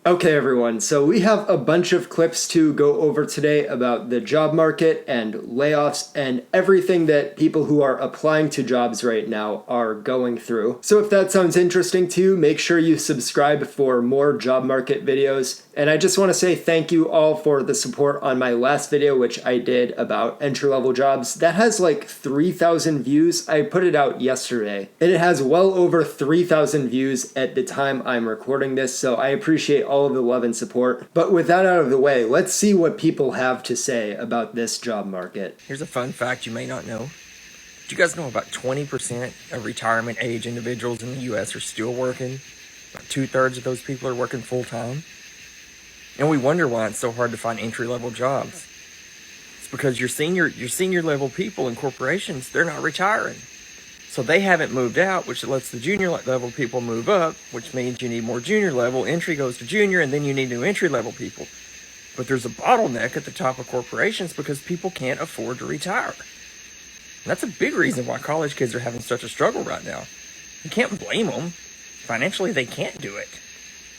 Okay, everyone, so we have a bunch of clips to go over today about the job market and layoffs and everything that people who are applying to jobs right now are going through. So if that sounds interesting to you, make sure you subscribe for more job market videos. And I just want to say thank you all for the support on my last video, which I did about entry-level jobs. That has like 3,000 views. I put it out yesterday, and it has well over 3,000 views at the time I'm recording this, so I appreciate all of the love and support. But with that out of the way, let's see what people have to say about this job market. Here's a fun fact you may not know. Do you guys know about 20% of retirement age individuals in the U.S. are still working? About 2/3 of those people are working full-time. And we wonder why it's so hard to find entry-level jobs. It's because your senior level people in corporations, they're not retiring. So they haven't moved out, which lets the junior level people move up, which means you need more junior level. Entry goes to junior, and then you need new entry level people. But there's a bottleneck at the top of corporations because people can't afford to retire. And that's a big reason why college kids are having such a struggle right now. You can't blame them. Financially, they can't do it.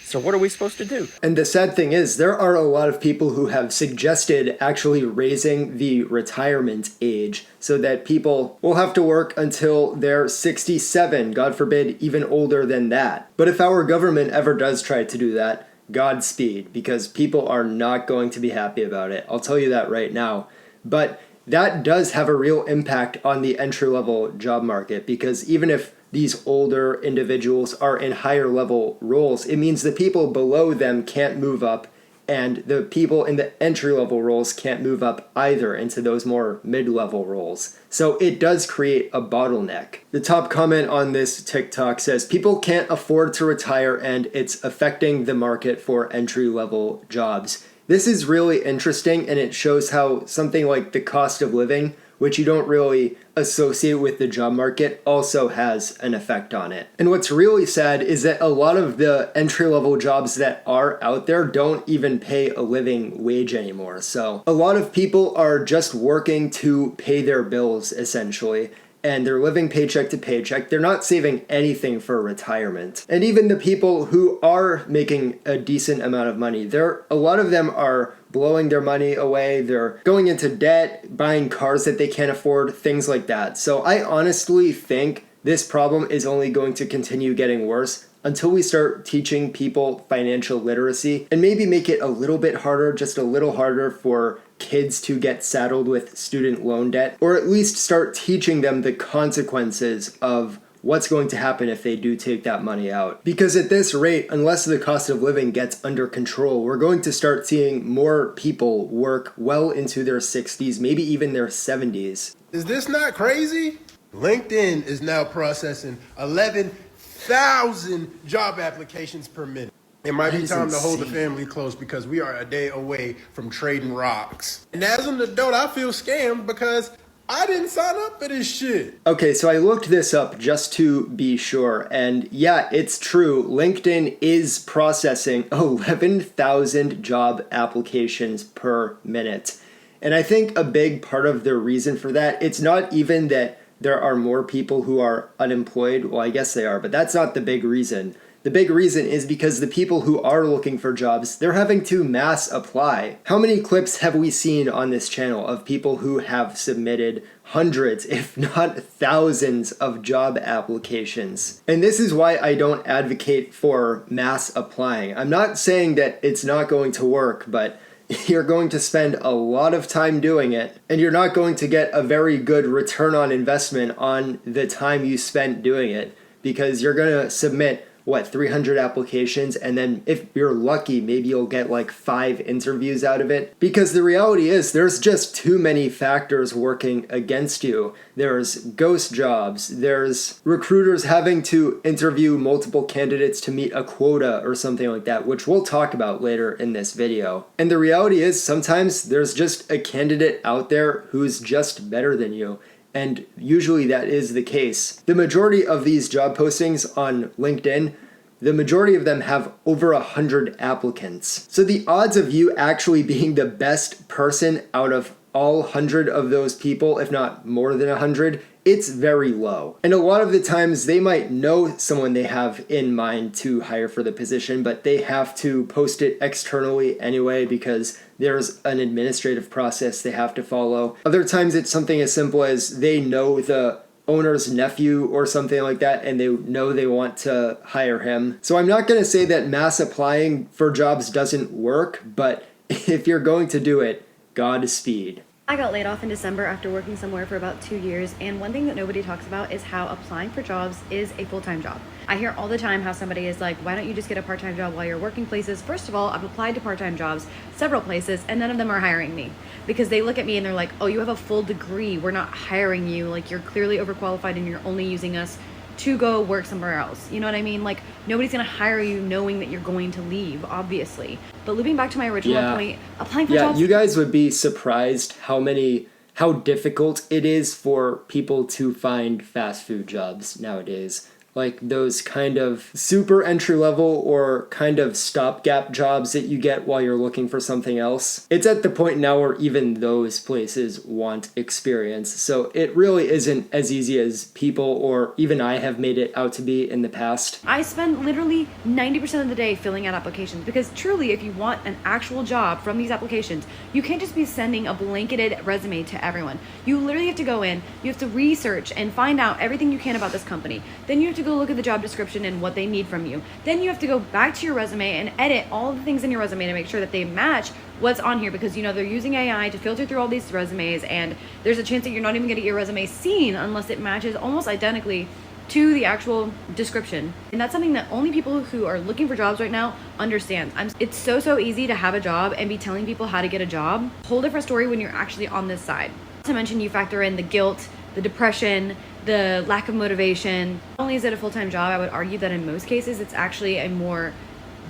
So what are we supposed to do? And the sad thing is, there are a lot of people who have suggested actually raising the retirement age so that people will have to work until they're 67, God forbid, even older than that. But if our government ever does try to do that, Godspeed, because people are not going to be happy about it. I'll tell you that right now. But that does have a real impact on the entry-level job market, because even if these older individuals are in higher level roles, it means the people below them can't move up, and the people in the entry level roles can't move up either into those more mid-level roles. So it does create a bottleneck. The top comment on this TikTok says, people can't afford to retire and it's affecting the market for entry level jobs. This is really interesting, and it shows how something like the cost of living, which you don't really associate with the job market, also has an effect on it. And what's really sad is that a lot of the entry-level jobs that are out there don't even pay a living wage anymore. So a lot of people are just working to pay their bills, essentially, and they're living paycheck to paycheck. They're not saving anything for retirement. And even the people who are making a decent amount of money, a lot of them are blowing their money away. They're going into debt, buying cars that they can't afford, things like that. So I honestly think this problem is only going to continue getting worse until we start teaching people financial literacy and maybe make it a little bit harder, just a little harder for kids to get saddled with student loan debt, or at least start teaching them the consequences of what's going to happen if they do take that money out. Because at this rate, unless the cost of living gets under control, we're going to start seeing more people work well into their 60s, maybe even their 70s. Is this not crazy? LinkedIn is now processing 11,000 job applications per minute. It might be time to hold the family close because we are a day away from trading rocks. And as an adult, I feel scammed because I didn't sign up for this shit. Okay, so I looked this up just to be sure, and yeah, it's true. LinkedIn is processing 11,000 job applications per minute. And I think a big part of the reason for that, it's not even that there are more people who are unemployed. Well, I guess they are, but that's not the big reason. The big reason is because the people who are looking for jobs, they're having to mass apply. How many clips have we seen on this channel of people who have submitted hundreds, if not thousands, of job applications? And this is why I don't advocate for mass applying. I'm not saying that it's not going to work, but you're going to spend a lot of time doing it, and you're not going to get a very good return on investment on the time you spent doing it, because you're going to submit 300 applications, and then if you're lucky, maybe you'll get like 5 interviews out of it. Because the reality is there's just too many factors working against you. There's ghost jobs, there's recruiters having to interview multiple candidates to meet a quota or something like that, which we'll talk about later in this video. And the reality is sometimes there's just a candidate out there who's just better than you. And usually that is the case. The majority of these job postings on LinkedIn, the majority of them have over 100 applicants. So the odds of you actually being the best person out of all 100 of those people, if not more than 100, it's very low. And a lot of the times they might know someone they have in mind to hire for the position, but they have to post it externally anyway because there's an administrative process they have to follow. Other times it's something as simple as they know the owner's nephew or something like that, and they know they want to hire him. So I'm not going to say that mass applying for jobs doesn't work, but if you're going to do it, Godspeed. I got laid off in December after working somewhere for about 2 years, and one thing that nobody talks about is how applying for jobs is a full-time job. I hear all the time how somebody is like, why don't you just get a part-time job while you're working places? First of all, I've applied to part-time jobs several places, and none of them are hiring me because they look at me and they're like, oh, you have a full degree. We're not hiring you. Like, you're clearly overqualified and you're only using us to go work somewhere else. You know what I mean? Like, nobody's gonna hire you knowing that you're going to leave, obviously. But looping back to my original point, applying for jobs... you guys would be surprised how difficult it is for people to find fast food jobs nowadays. Like those kind of super entry level or kind of stopgap jobs that you get while you're looking for something else. It's at the point now where even those places want experience. So it really isn't as easy as people or even I have made it out to be in the past. I spend literally 90% of the day filling out applications because truly, if you want an actual job from these applications, you can't just be sending a blanketed resume to everyone. You literally have to go in, you have to research and find out everything you can about this company. Then you have to go look at the job description and what they need from you. Then you have to go back to your resume and edit all the things in your resume to make sure that they match what's on here because, you know, they're using AI to filter through all these resumes, and there's a chance that you're not even going to get your resume seen unless it matches almost identically to the actual description. And that's something that only people who are looking for jobs right now understand. It's so easy to have a job and be telling people how to get a job. Whole different story when you're actually on this side. Not to mention you factor in the guilt, the depression, the lack of motivation. Not only is it a full-time job, I would argue that in most cases it's actually a more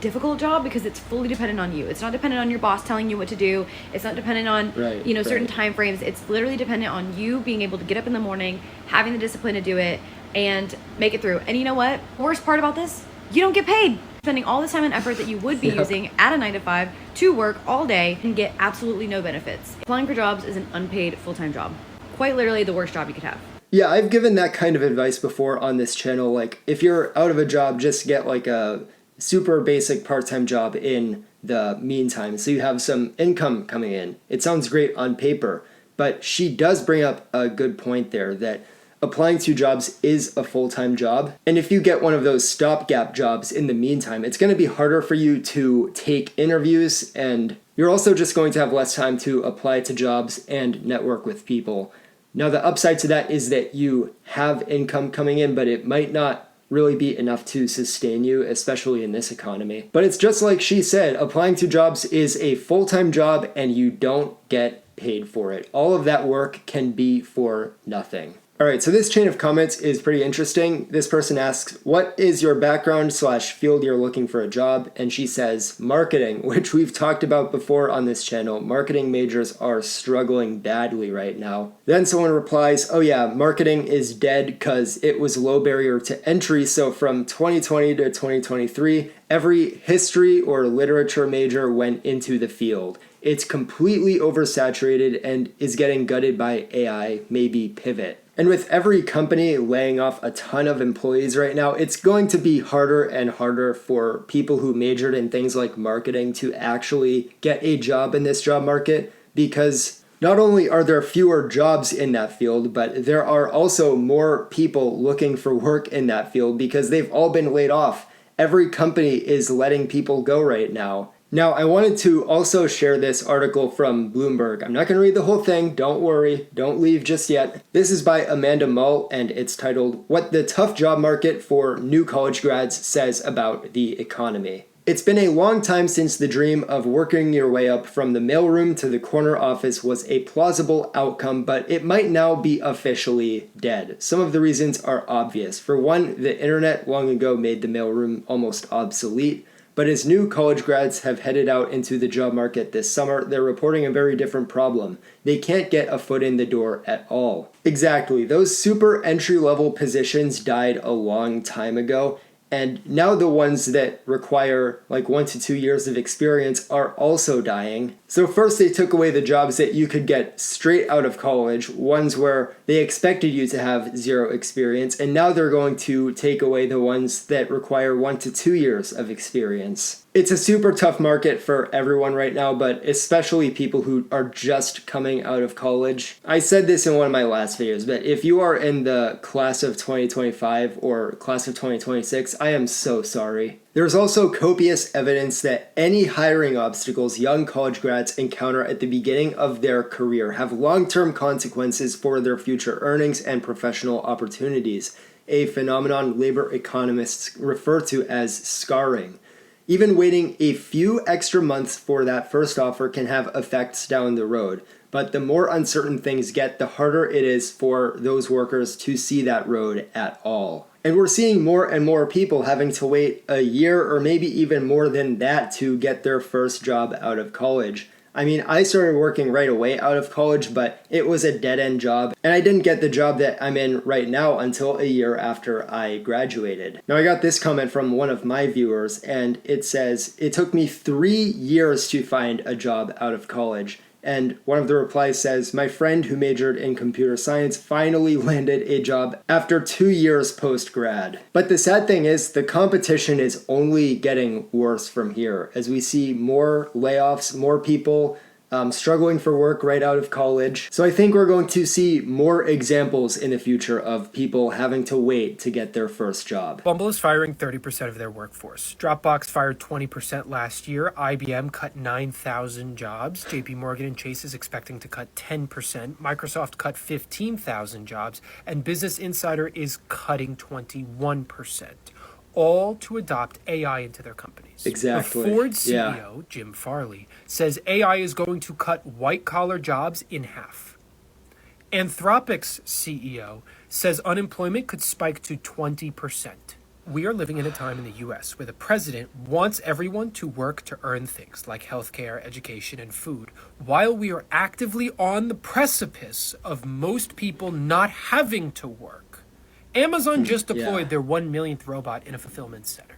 difficult job because it's fully dependent on you. It's not dependent on your boss telling you what to do. It's not dependent on certain time frames. It's literally dependent on you being able to get up in the morning, having the discipline to do it, and make it through. And you know what? The worst part about this? You don't get paid. Spending all the time and effort that you would be using at a 9-to-5 to work all day and get absolutely no benefits. Applying for jobs is an unpaid full-time job. Quite literally the worst job you could have. Yeah, I've given that kind of advice before on this channel. Like, if you're out of a job, just get like a super basic part-time job in the meantime so you have some income coming in. It sounds great on paper, but she does bring up a good point there that applying to jobs is a full-time job. And if you get one of those stopgap jobs in the meantime, it's going to be harder for you to take interviews, and you're also just going to have less time to apply to jobs and network with people. Now, the upside to that is that you have income coming in, but it might not really be enough to sustain you, especially in this economy. But it's just like she said, applying to jobs is a full-time job and you don't get paid for it. All of that work can be for nothing. All right, so this chain of comments is pretty interesting. This person asks, what is your background/field you're looking for a job? And she says, marketing, which we've talked about before on this channel. Marketing majors are struggling badly right now. Then someone replies, oh yeah, marketing is dead because it was low barrier to entry. So from 2020 to 2023, every history or literature major went into the field. It's completely oversaturated and is getting gutted by AI, maybe Pivot. And with every company laying off a ton of employees right now, it's going to be harder and harder for people who majored in things like marketing to actually get a job in this job market, because not only are there fewer jobs in that field, but there are also more people looking for work in that field because they've all been laid off. Every company is letting people go right now. Now, I wanted to also share this article from Bloomberg. I'm not going to read the whole thing. Don't worry. Don't leave just yet. This is by Amanda Mull, and it's titled, What the Tough Job Market for New College Grads Says About the Economy. It's been a long time since the dream of working your way up from the mailroom to the corner office was a plausible outcome, but it might now be officially dead. Some of the reasons are obvious. For one, the internet long ago made the mailroom almost obsolete. But as new college grads have headed out into the job market this summer, they're reporting a very different problem. They can't get a foot in the door at all. Exactly, those super entry-level positions died a long time ago, And now the ones that require like 1 to 2 years of experience are also dying. So first they took away the jobs that you could get straight out of college, ones where they expected you to have 0 experience, and now they're going to take away the ones that require 1 to 2 years of experience. It's a super tough market for everyone right now, but especially people who are just coming out of college. I said this in one of my last videos, but if you are in the class of 2025 or class of 2026, I am so sorry. There's also copious evidence that any hiring obstacles young college grads encounter at the beginning of their career have long-term consequences for their future earnings and professional opportunities, a phenomenon labor economists refer to as scarring. Even waiting a few extra months for that first offer can have effects down the road. But the more uncertain things get, the harder it is for those workers to see that road at all. And we're seeing more and more people having to wait a year or maybe even more than that to get their first job out of college. I mean, I started working right away out of college, but it was a dead-end job, and I didn't get the job that I'm in right now until a year after I graduated. Now, I got this comment from one of my viewers, and it says, "It took me 3 years to find a job out of college." And one of the replies says, "My friend who majored in computer science finally landed a job after 2 years post-grad." But the sad thing is the competition is only getting worse from here as we see more layoffs, more people struggling for work right out of college. So I think we're going to see more examples in the future of people having to wait to get their first job. Bumble is firing 30% of their workforce. Dropbox fired 20% last year. IBM cut 9,000 jobs. JP Morgan and Chase is expecting to cut 10%. Microsoft cut 15,000 jobs. And Business Insider is cutting 21%. All to adopt AI into their companies. Exactly. The Ford CEO, Jim Farley, says AI is going to cut white-collar jobs in half. Anthropic's CEO says unemployment could spike to 20%. We are living in a time in the U.S. where the president wants everyone to work to earn things like healthcare, education, and food, while we are actively on the precipice of most people not having to work. Amazon just deployed their 1 millionth robot in a fulfillment center.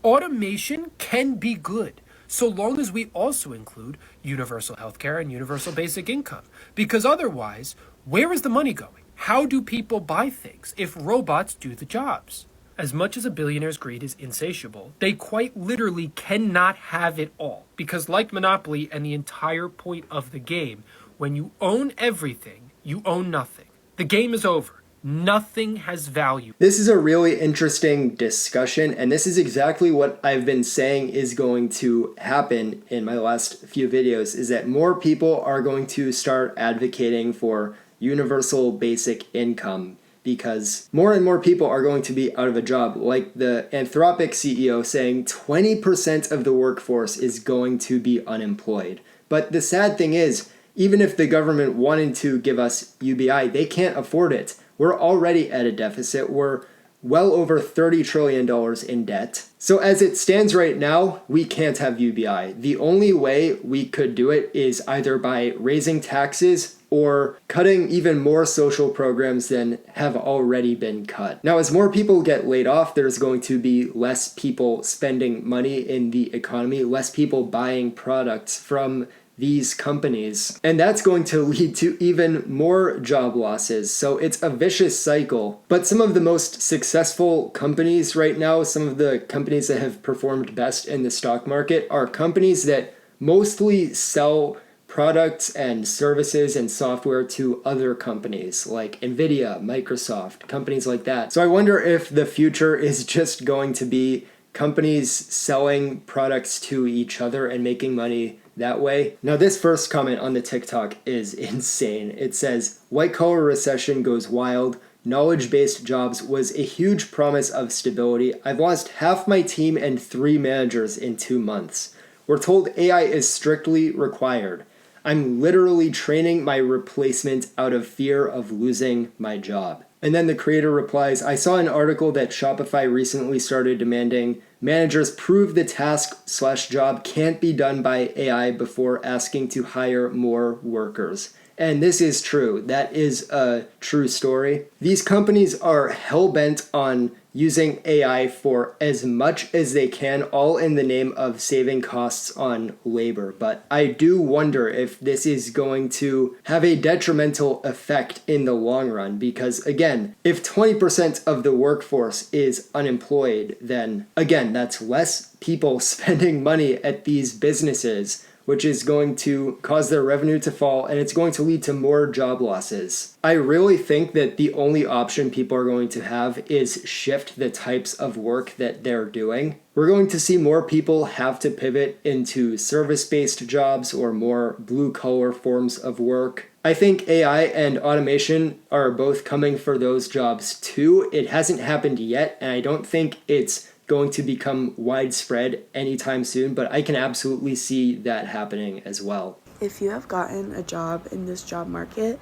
Automation can be good, so long as we also include universal healthcare and universal basic income. Because otherwise, where is the money going? How do people buy things if robots do the jobs? As much as a billionaire's greed is insatiable, they quite literally cannot have it all. Because like Monopoly and the entire point of the game, when you own everything, you own nothing. The game is over. Nothing has value. This is a really interesting discussion, and this is exactly what I've been saying is going to happen in my last few videos, is that more people are going to start advocating for universal basic income because more and more people are going to be out of a job. Like the Anthropic CEO saying 20% of the workforce is going to be unemployed. But the sad thing is, even if the government wanted to give us UBI, they can't afford it. We're already at a deficit. We're well over $30 trillion in debt. So as it stands right now, we can't have UBI. The only way we could do it is either by raising taxes or cutting even more social programs than have already been cut. Now, as more people get laid off, there's going to be less people spending money in the economy, less people buying products from these companies, and that's going to lead to even more job losses. So it's a vicious cycle. But some of the most successful companies right now, some of the companies that have performed best in the stock market are companies that mostly sell products and services and software to other companies like Nvidia, Microsoft, companies like that. So I wonder if the future is just going to be companies selling products to each other and making money that way. Now, this first comment on the TikTok is insane. It says, "White collar recession goes wild. Knowledge-based jobs was a huge promise of stability. I've lost half my team and 3 managers in 2 months. We're told AI is strictly required. I'm literally training my replacement out of fear of losing my job." And then the creator replies, "I saw an article that Shopify recently started demanding managers prove the task/job can't be done by AI before asking to hire more workers." And this is true. That is a true story. These companies are hell-bent on using AI for as much as they can, all in the name of saving costs on labor. But I do wonder if this is going to have a detrimental effect in the long run, because again, if 20% of the workforce is unemployed, then again, that's less people spending money at these businesses, which is going to cause their revenue to fall, and it's going to lead to more job losses. I really think that the only option people are going to have is shift the types of work that they're doing. We're going to see more people have to pivot into service-based jobs or more blue-collar forms of work. I think AI and automation are both coming for those jobs too. It hasn't happened yet, and I don't think it's going to become widespread anytime soon, but I can absolutely see that happening as well. If you have gotten a job in this job market,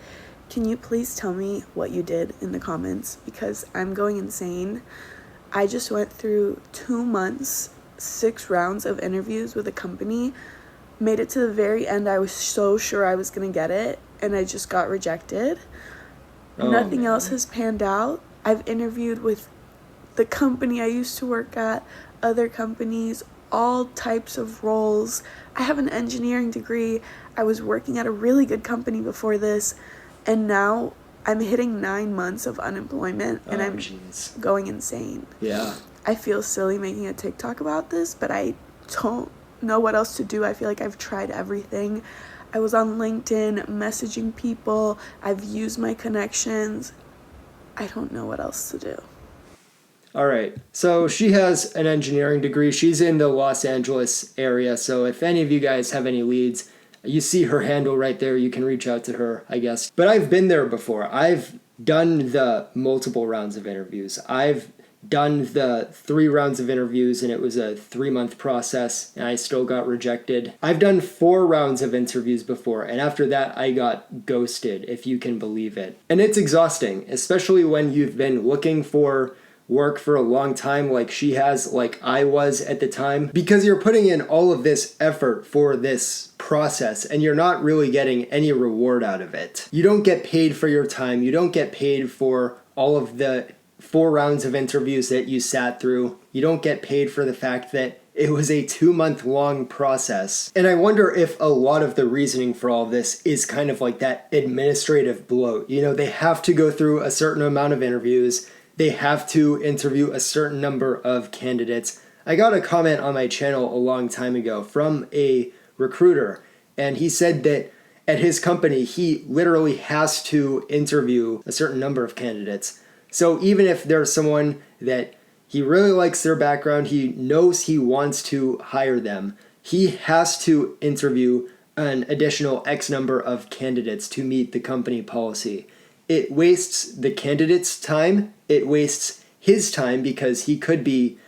can you please tell me what you did in the comments? Because I'm going insane. I just went through 2 months, 6 rounds of interviews with a company, made it to the very end. I was so sure I was gonna get it, and I just got rejected. Nothing else has panned out. I've interviewed with the company I used to work at, other companies, all types of roles. I have an engineering degree. I was working at a really good company before this, and now I'm hitting 9 months of unemployment, and I'm going insane. Yeah. I feel silly making a TikTok about this, but I don't know what else to do. I feel like I've tried everything. I was on LinkedIn messaging people. I've used my connections. I don't know what else to do. All right, so she has an engineering degree. She's in the Los Angeles area, so if any of you guys have any leads, you see her handle right there. You can reach out to her, I guess. But I've been there before. I've done the multiple rounds of interviews. I've done the 3 rounds of interviews, and it was a 3-month process, and I still got rejected. I've done 4 rounds of interviews before, and after that, I got ghosted, if you can believe it. And it's exhausting, especially when you've been looking for work for a long time like she has, like I was at the time, because you're putting in all of this effort for this process and you're not really getting any reward out of it. You don't get paid for your time. You don't get paid for all of the 4 rounds of interviews that you sat through. You don't get paid for the fact that it was a 2-month-long process. And I wonder if a lot of the reasoning for all this is kind of like that administrative bloat. You know, they have to go through a certain amount of interviews. They have to interview a certain number of candidates. I got a comment on my channel a long time ago from a recruiter, and he said that at his company, he literally has to interview a certain number of candidates. So even if there's someone that he really likes their background, he knows he wants to hire them, he has to interview an additional X number of candidates to meet the company policy. It wastes the candidate's time. It wastes his time because he could be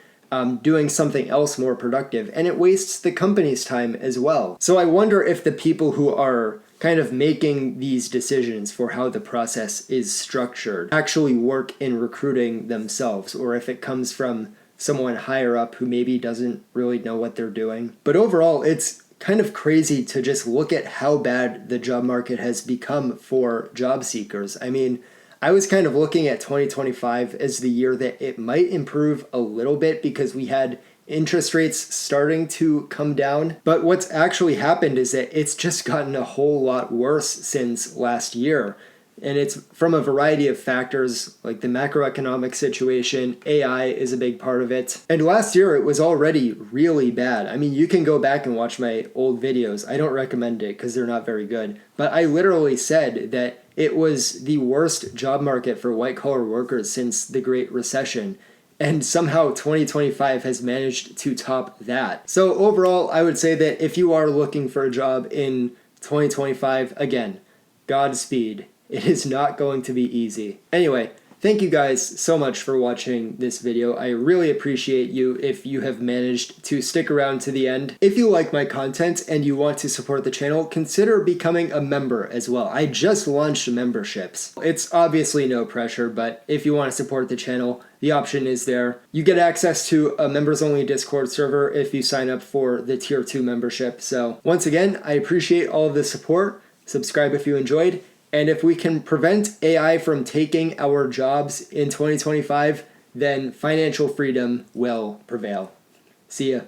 doing something else more productive. And it wastes the company's time as well. So I wonder if the people who are kind of making these decisions for how the process is structured actually work in recruiting themselves, or if it comes from someone higher up who maybe doesn't really know what they're doing. But overall, it's kind of crazy to just look at how bad the job market has become for job seekers. I mean, I was kind of looking at 2025 as the year that it might improve a little bit because we had interest rates starting to come down. But what's actually happened is that it's just gotten a whole lot worse since last year. And it's from a variety of factors, like the macroeconomic situation. AI is a big part of it. And last year, it was already really bad. I mean, you can go back and watch my old videos. I don't recommend it because they're not very good. But I literally said that it was the worst job market for white-collar workers since the Great Recession. And somehow 2025 has managed to top that. So overall, I would say that if you are looking for a job in 2025, again, Godspeed. It is not going to be easy. Anyway, thank you guys so much for watching this video. I really appreciate you if you have managed to stick around to the end. If you like my content and you want to support the channel, consider becoming a member as well. I just launched memberships. It's obviously no pressure, but if you want to support the channel, the option is there. You get access to a members-only Discord server if you sign up for the Tier 2 membership. So once again, I appreciate all of the support. Subscribe if you enjoyed. And if we can prevent AI from taking our jobs in 2025, then financial freedom will prevail. See ya.